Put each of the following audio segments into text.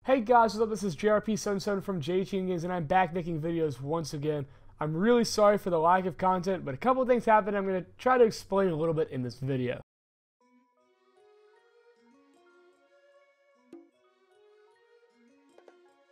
Hey guys, what's up? This is JRP77 from JT Games, and I'm back making videos once again. I'm really sorry for the lack of content, but a couple of things happened I'm going to try to explain a little bit in this video.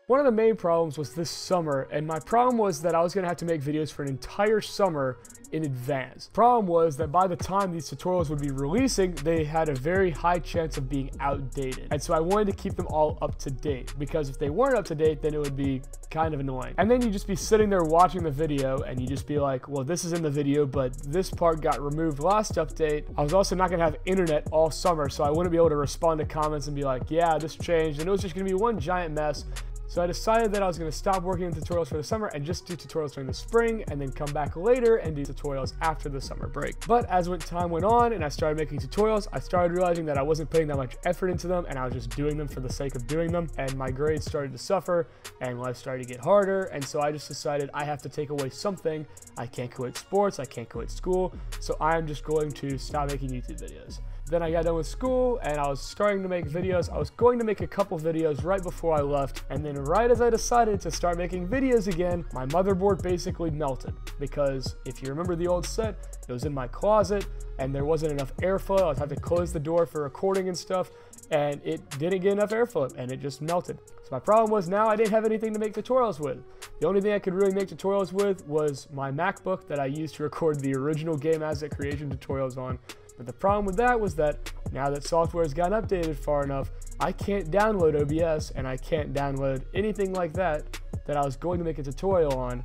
One of the main problems was this summer, and my problem was that I was going to have to make videos for an entire summer in advance. Problem was that by the time these tutorials would be releasing, they had a very high chance of being outdated. And so I wanted to keep them all up to date, because if they weren't up to date, then it would be kind of annoying. And then you'd just be sitting there watching the video, and you just be like, well, this is in the video, but this part got removed last update. I was also not going to have internet all summer, so I wouldn't be able to respond to comments and be like, yeah, this changed, and it was just going to be one giant mess. So I decided that I was going to stop working on tutorials for the summer and just do tutorials during the spring, and then come back later and do tutorials after the summer break. But as time went on and I started making tutorials, I started realizing that I wasn't putting that much effort into them, and I was just doing them for the sake of doing them, and my grades started to suffer and life started to get harder. And so I just decided I have to take away something. I can't quit sports, I can't quit school, so I'm just going to stop making YouTube videos. Then I got done with school and I was starting to make videos. I was going to make a couple videos right before I left, and then right as I decided to start making videos again, my motherboard basically melted, because if you remember the old set, it was in my closet and there wasn't enough airflow. I would have to close the door for recording and stuff, and it didn't get enough airflow and it just melted. So my problem was now I didn't have anything to make tutorials with. The only thing I could really make tutorials with was my MacBook that I used to record the original game asset creation tutorials on. But the problem with that was that now that software has gotten updated far enough, I can't download OBS and I can't download anything like that I was going to make a tutorial on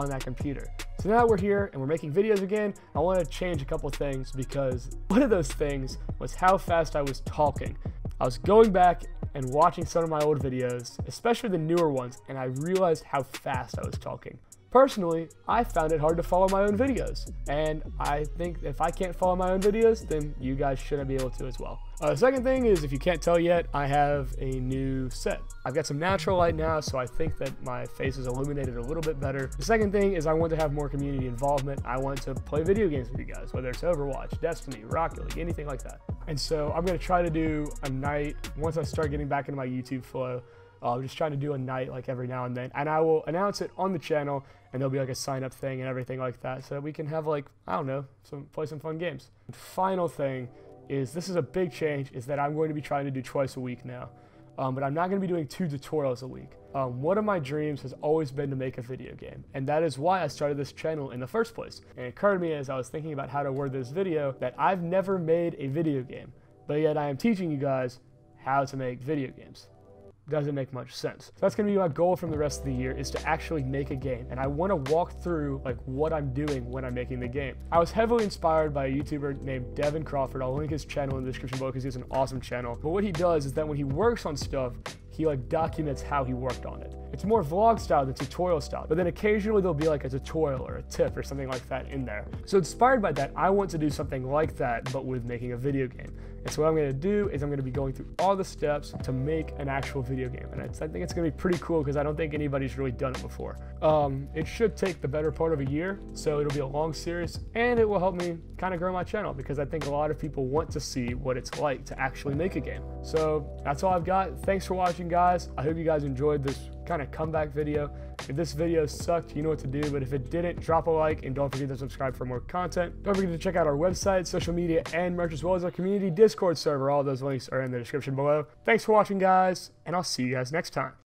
that computer. So now we're here and we're making videos again. I want to change a couple things, because one of those things was how fast I was talking. I was going back and watching some of my old videos, especially the newer ones, and I realized how fast I was talking. Personally, I found it hard to follow my own videos, and I think if I can't follow my own videos, then you guys shouldn't be able to as well. The second thing is, if you can't tell yet, I have a new set. I've got some natural light now, so I think that my face is illuminated a little bit better. The second thing is I want to have more community involvement. I want to play video games with you guys, whether it's Overwatch, Destiny, Rocket League, anything like that. And so I'm going to try to do a night, once I start getting back into my YouTube flow. I'm just trying to do a night like every now and then, and I will announce it on the channel, and there'll be like a sign up thing and everything like that, so that we can have, like, I don't know, play some fun games. And final thing is, this is a big change, is that I'm going to be trying to do twice a week now, but I'm not going to be doing 2 tutorials a week. One of my dreams has always been to make a video game, and that is why I started this channel in the first place. And it occurred to me as I was thinking about how to word this video that I've never made a video game, but yet I am teaching you guys how to make video games. Doesn't make much sense. So that's going to be my goal from the rest of the year, is to actually make a game, and I want to walk through like what I'm doing when I'm making the game. I was heavily inspired by a YouTuber named Devin Crawford. I'll link his channel in the description below because he has an awesome channel. But what he does is that when he works on stuff, he like documents how he worked on it. It's more vlog style than tutorial style, but then occasionally there'll be like a tutorial or a tip or something like that in there. So inspired by that, I want to do something like that, but with making a video game. And so what I'm going to do is I'm going to be going through all the steps to make an actual video game. And I think it's going to be pretty cool, because I don't think anybody's really done it before. It should take the better part of a year, so it'll be a long series, and it will help me kind of grow my channel, because I think a lot of people want to see what it's like to actually make a game. So that's all I've got. Thanks for watching, guys. I hope you guys enjoyed this kind of comeback video. If this video sucked, you know what to do, but if it didn't, drop a like, and don't forget to subscribe for more content. Don't forget to check out our website, social media, and merch, as well as our community Discord server. All those links are in the description below. Thanks for watching, guys, and I'll see you guys next time.